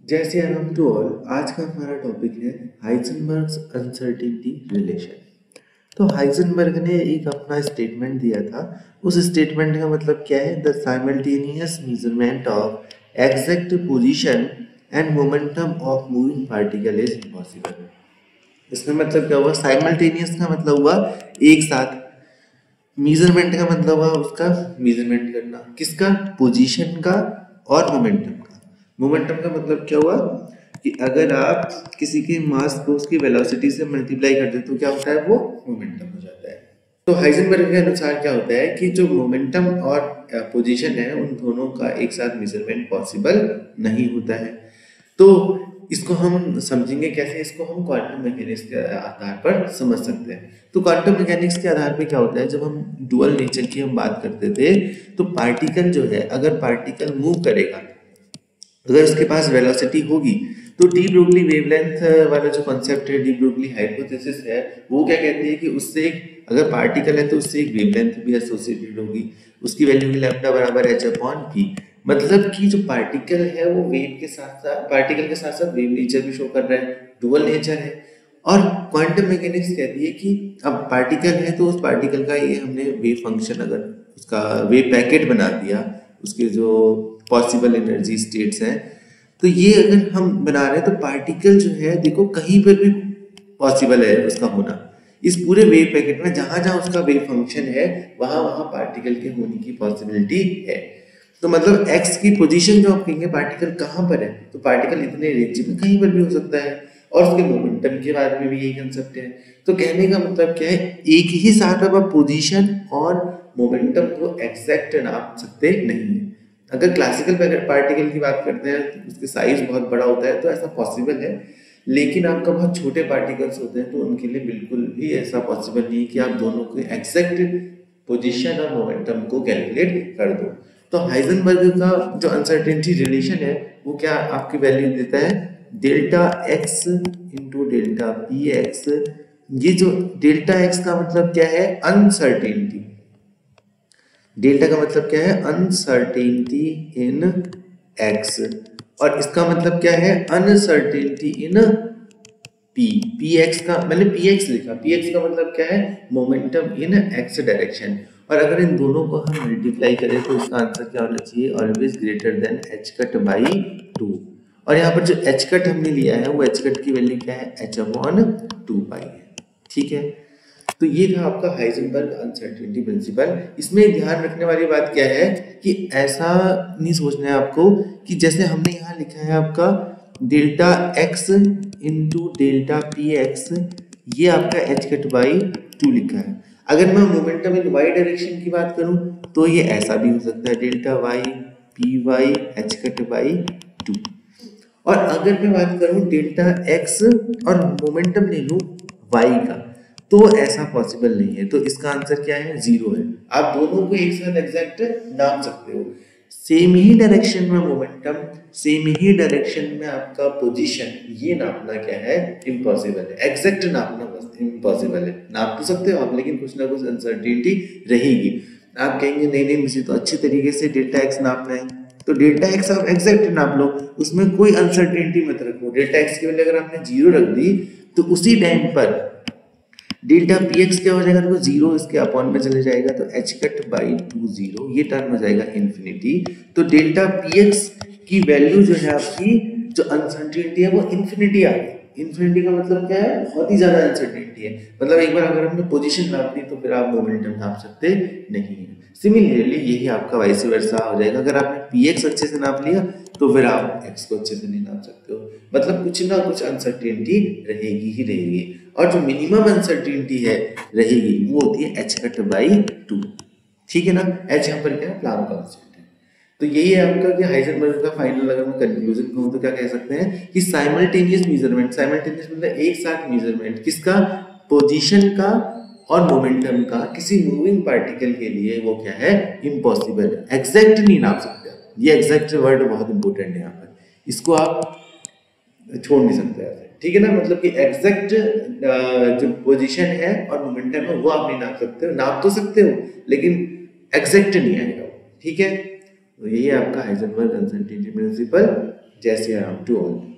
जैसे आराम to all, आज का हमारा टॉपिक है हाइजेनबर्ग्स अनसर्टेनिटी रिलेशन। तो हाइजेनबर्ग ने एक अपना स्टेटमेंट दिया था। उस स्टेटमेंट का मतलब क्या है? The simultaneous measurement of exact position and momentum of moving particle is impossible. इसका मतलब क्या हुआ? साइमल्टेनियस का मतलब हुआ एक साथ, मेजरमेंट का मतलब हुआ उसका मेजरमेंट करना, किसका? पोजीशन का और मोमेंटम का। मोमेंटम का मतलब क्या हुआ कि अगर आप किसी के मास को उसकी वेलोसिटी से मल्टीप्लाई कर दे तो क्या होता है? वो मोमेंटम हो जाता है। तो हाइजेनबर्ग के अनुसार क्या होता है कि जो मोमेंटम और पोजीशन है उन दोनों का एक साथ मेजरमेंट पॉसिबल नहीं होता है। तो इसको हम समझेंगे कैसे? इसको हम क्वांटम मैकेनिक्स के आधार पर समझ सकते हैं। तो क्वांटम मैकेनिक्स के आधार पे क्या होता है, जब हम डुअल नेचर की हम बात करते थे तो पार्टिकल जो है, अगर पार्टिकल मूव करेगा, अगर उसके पास वेलोसिटी होगी, तो डी ब्रोगली वेवलेंथ वाला जो कॉन्सेप्ट है, डी ब्रोगली हाइपोथेसिस है, वो क्या कहती है कि उससे अगर पार्टिकल है तो उससे एक वेवलेंथ भी एसोसिएटेड होगी। उसकी वैल्यू की लैम्डा बराबर h अपॉन p। मतलब कि जो पार्टिकल है वो वेव के साथ साथ, पार्टिकल के साथ साथ वेव नेचर भी शो कर रहा है, डुअल नेचर है। और क्वांटम मैकेनिक्स कहती है कि अब पार्टिकल है तो उस पार्टिकल का ये हमने वेव फंक्शन, अगर उसका वेव पैकेट बना दिया, उसके जो पॉसिबल एनर्जी स्टेट्स हैं, तो ये अगर हम बना रहे हैं तो पार्टिकल जो है देखो कहीं पर भी पॉसिबल है उसका होना। इस पूरे वेव पैकेट में जहां जहां उसका वेव फंक्शन है वहां वहां पार्टिकल के होने की पॉसिबिलिटी है। तो मतलब एक्स की पोजीशन जो आप कहेंगे पार्टिकल कहाँ पर है, तो पार्टिकल इतने रेंज में कहीं पर भी हो सकता है। और उसके मोमेंटम के बारे में भी यही कंसेप्ट है। तो कहने का मतलब क्या है, एक ही साथ अब आप पोजीशन और मोमेंटम को एग्जैक्ट नाप सकते नहीं है। अगर क्लासिकल पार्टिकल की बात करते हैं तो उसके साइज बहुत बड़ा होता है तो ऐसा पॉसिबल है, लेकिन आपका बहुत छोटे पार्टिकल्स होते हैं तो उनके लिए बिल्कुल भी ऐसा पॉसिबल नहीं है कि आप दोनों के एग्जैक्ट पोजीशन और मोमेंटम को कैलकुलेट कर दो। तो हाइजेनबर्ग का जो अनसर्टेनिटी रिलेशन है वो क्या आपकी वैल्यू देता है? Delta x into delta P x. ये जो डेल्टा एक्स का मतलब क्या है? अनसर्टेनिटी। डेल्टा का मतलब क्या है? अनसर्टेनिटी इन एक्स। और इसका मतलब क्या है? Uncertainty in P. P x का मैंने पी एक्स लिखा, पी एक्स का मतलब क्या है? मोमेंटम इन एक्स डायरेक्शन। और अगर इन दोनों को हम मल्टीप्लाई करें तो इसका आंसर क्या होना चाहिए? Always greater than H cut by 2। और यहाँ पर जो एच कट हमने लिया है वो एच कट की वैल्यू क्या है? एच अपॉन 2 पाई है। ठीक है, तो ये था आपका हाइजेनबर्ग अनसर्टेनिटी प्रिंसिपल। इसमें ध्यान रखने वाली बात क्या है कि ऐसा नहीं सोचना है आपको कि जैसे हमने यहाँ लिखा है आपका delta x into delta P x, ये आपका एच कट बाई 2 लिखा है। अगर मैं मोमेंटम इन वाई डायरेक्शन की बात करूं तो ये ऐसा भी हो सकता है, delta Y P Y H cut by 2। और अगर मैं बात करूं डेल्टा एक्स और मोमेंटम ले लूं वाई का, तो ऐसा पॉसिबल नहीं है। तो इसका आंसर क्या है? 0 है। आप दोनों को एक साथ एग्जैक्ट नाप सकते हो। सेम ही डायरेक्शन में मोमेंटम, सेम ही डायरेक्शन में आपका पोजीशन, ये नापना क्या है? इम्पॉसिबल है। एग्जैक्ट नापना बस इम्पॉसिबल है। नाप तो सकते हो आप, लेकिन कुछ ना कुछ अनसर्टेनिटी रहेगी। आप कहेंगे नहीं नहीं मुझे तो अच्छे तरीके से डेल्टा एक्स नापना है, तो डेल्टा एक्स आप एग्जैक्ट नाप लो, उसमें कोई अनसर्टेनिटी मत रखो। डेल्टा एक्स की वैल्यू अगर आपने 0 रख दी तो उसी टाइम पर डेल्टा पी एक्स क्या हो जाएगा? देखो 0 इसके अपॉन में चले जाएगा तो एच कट बाई 2 0, ये टर्म हो जाएगा इन्फिनिटी। तो डेल्टा पी एक्स की वैल्यू जो है आपकी, जो अनसर्टेनिटी है वो इन्फिनिटी आ गई। इन्फिनिटी का मतलब क्या है? बहुत ही ज्यादा अनसर्टेनिटी है। मतलब एक बार अगर हमने पोजीशन नाप दी तो फिर आप मोमेंटम नाप सकते नहीं है। सिमिलरली यही आपका वाइस वर्सा हो जाएगा। अगर आपने पी एक्स अच्छे से नाप लिया तो फिर आप एक्स को अच्छे से नहीं नाप सकते हो। मतलब कुछ ना कुछ अनसर्टेनिटी रहेगी ही रहेगी। और जो मिनिमम अनसर्टेनिटी है रहेगी वो होती है एच कट बाई 2। ठीक है ना? एच यहाँ पर क्या है? प्लांक कांस्टेंट है। तो यही है आपका कि हाइजेनबर्ग का फाइनल, अगर मैं कंक्लूजन कहूँ तो क्या कह सकते हैं कि साइमल्टेनियस मेजरमेंट, साइमल्टेनियस मतलब एक साथ मेजरमेंट, किसका? पोजीशन का और मोमेंटम का, किसी मूविंग पार्टिकल के लिए वो क्या है? इम्पॉसिबल है। एग्जैक्ट नहीं नाप सकते। ये एग्जैक्ट वर्ड बहुत इंपॉर्टेंट है यहाँ पर, इसको आप छोड़ नहीं सकते ऐसे। ठीक है ना? मतलब कि एग्जैक्ट जो पोजीशन है और मोमेंटम है वो आप नहीं नाप सकते हो। नाप तो सकते हो लेकिन एग्जैक्ट नहीं आएगा वो। ठीक है, तो यही है आपका हाइजेनबर्ग अनसर्टेनिटी प्रिंसिपल। जय श्री राम टू ऑल।